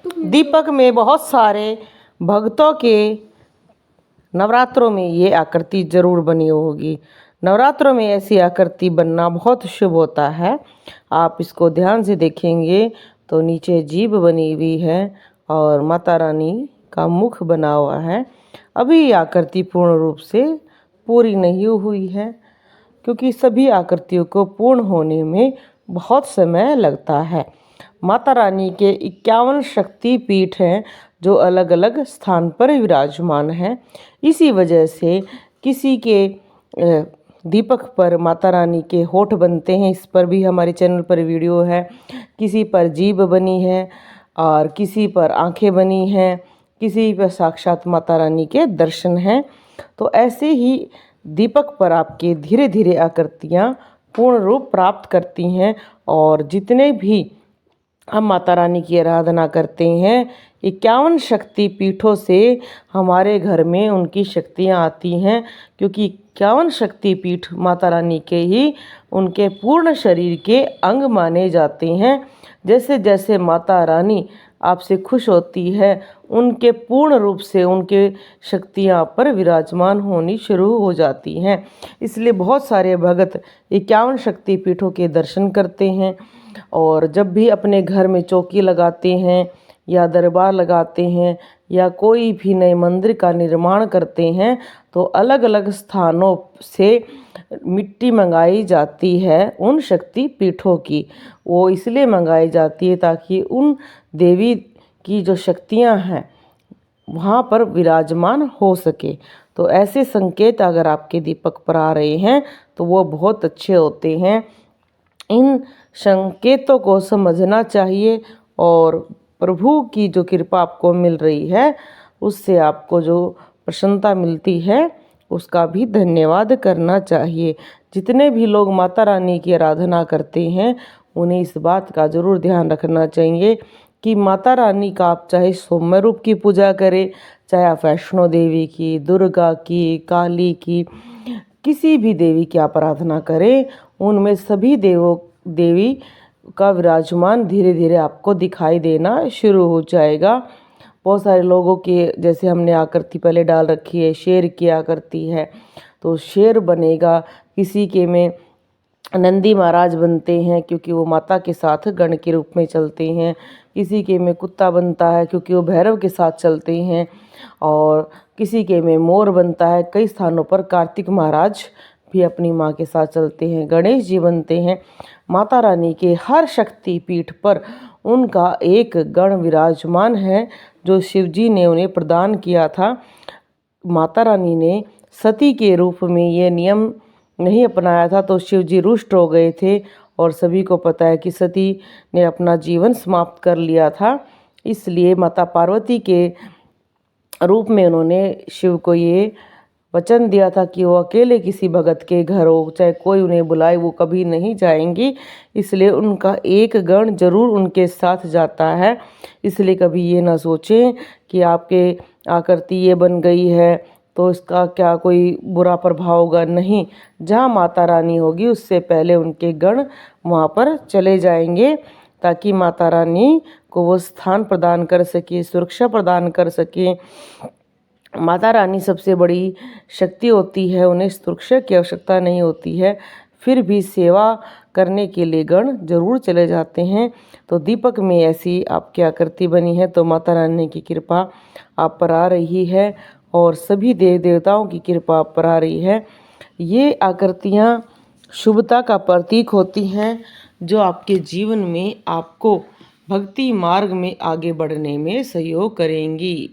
दीपक में बहुत सारे भक्तों के नवरात्रों में ये आकृति जरूर बनी होगी। नवरात्रों में ऐसी आकृति बनना बहुत शुभ होता है। आप इसको ध्यान से देखेंगे तो नीचे जीभ बनी हुई है और माता रानी का मुख बना हुआ है। अभी ये आकृति पूर्ण रूप से पूरी नहीं हुई है, क्योंकि सभी आकृतियों को पूर्ण होने में बहुत समय लगता है। माता रानी के 51 शक्ति पीठ हैं जो अलग अलग स्थान पर विराजमान हैं। इसी वजह से किसी के दीपक पर माता रानी के होठ बनते हैं, इस पर भी हमारे चैनल पर वीडियो है। किसी पर जीभ बनी है और किसी पर आंखें बनी हैं, किसी पर साक्षात माता रानी के दर्शन हैं। तो ऐसे ही दीपक पर आपके धीरे धीरे आकृतियाँ पूर्ण रूप प्राप्त करती हैं। और जितने भी हम माता रानी की आराधना करते हैं, 51 शक्ति पीठों से हमारे घर में उनकी शक्तियाँ आती हैं, क्योंकि 51 शक्ति पीठ माता रानी के ही उनके पूर्ण शरीर के अंग माने जाते हैं। जैसे जैसे माता रानी आपसे खुश होती है, उनके पूर्ण रूप से उनके शक्तियाँ पर विराजमान होनी शुरू हो जाती हैं। इसलिए बहुत सारे भगत 51 शक्ति पीठों के दर्शन करते हैं। और जब भी अपने घर में चौकी लगाते हैं या दरबार लगाते हैं या कोई भी नए मंदिर का निर्माण करते हैं, तो अलग अलग स्थानों से मिट्टी मंगाई जाती है उन शक्ति पीठों की। वो इसलिए मंगाई जाती है ताकि उन देवी की जो शक्तियां हैं वहाँ पर विराजमान हो सके। तो ऐसे संकेत अगर आपके दीपक पर आ रहे हैं तो वो बहुत अच्छे होते हैं। इन संकेतों को समझना चाहिए और प्रभु की जो कृपा आपको मिल रही है, उससे आपको जो प्रसन्नता मिलती है उसका भी धन्यवाद करना चाहिए। जितने भी लोग माता रानी की आराधना करते हैं, उन्हें इस बात का ज़रूर ध्यान रखना चाहिए कि माता रानी का आप चाहे सौम्य रूप की पूजा करें, चाहे आप वैष्णो देवी की, दुर्गा की, काली की, किसी भी देवी की आप आराधना करें, उनमें सभी देवी का विराजमान धीरे धीरे आपको दिखाई देना शुरू हो जाएगा। बहुत सारे लोगों के, जैसे हमने आकृति पहले डाल रखी है, शेर की आकृति है तो शेर बनेगा। किसी के में नंदी महाराज बनते हैं क्योंकि वो माता के साथ गण के रूप में चलते हैं। किसी के में कुत्ता बनता है क्योंकि वो भैरव के साथ चलते हैं। और किसी के में मोर बनता है। कई स्थानों पर कार्तिक महाराज भी अपनी माँ के साथ चलते हैं, गणेश जी बनते हैं। माता रानी के हर शक्ति पीठ पर उनका एक गण विराजमान है जो शिव जी ने उन्हें प्रदान किया था। माता रानी ने सती के रूप में ये नियम नहीं अपनाया था तो शिव जी रुष्ट हो गए थे, और सभी को पता है कि सती ने अपना जीवन समाप्त कर लिया था। इसलिए माता पार्वती के रूप में उन्होंने शिव को ये वचन दिया था कि वो अकेले किसी भगत के घर हो, चाहे कोई उन्हें बुलाए, वो कभी नहीं जाएंगी। इसलिए उनका एक गण जरूर उनके साथ जाता है। इसलिए कभी ये ना सोचें कि आपके आकृति ये बन गई है तो इसका क्या कोई बुरा प्रभाव होगा। नहीं, जहाँ माता रानी होगी उससे पहले उनके गण वहाँ पर चले जाएंगे, ताकि माता रानी को वो स्थान प्रदान कर सके, सुरक्षा प्रदान कर सके। माता रानी सबसे बड़ी शक्ति होती है, उन्हें सुरक्षा की आवश्यकता नहीं होती है, फिर भी सेवा करने के लिए गण जरूर चले जाते हैं। तो दीपक में ऐसी आपकी आकृति बनी है तो माता रानी की कृपा आप पर आ रही है और सभी देव देवताओं की कृपा आप पर आ रही है। ये आकृतियाँ शुभता का प्रतीक होती हैं जो आपके जीवन में आपको भक्ति मार्ग में आगे बढ़ने में सहयोग करेंगी।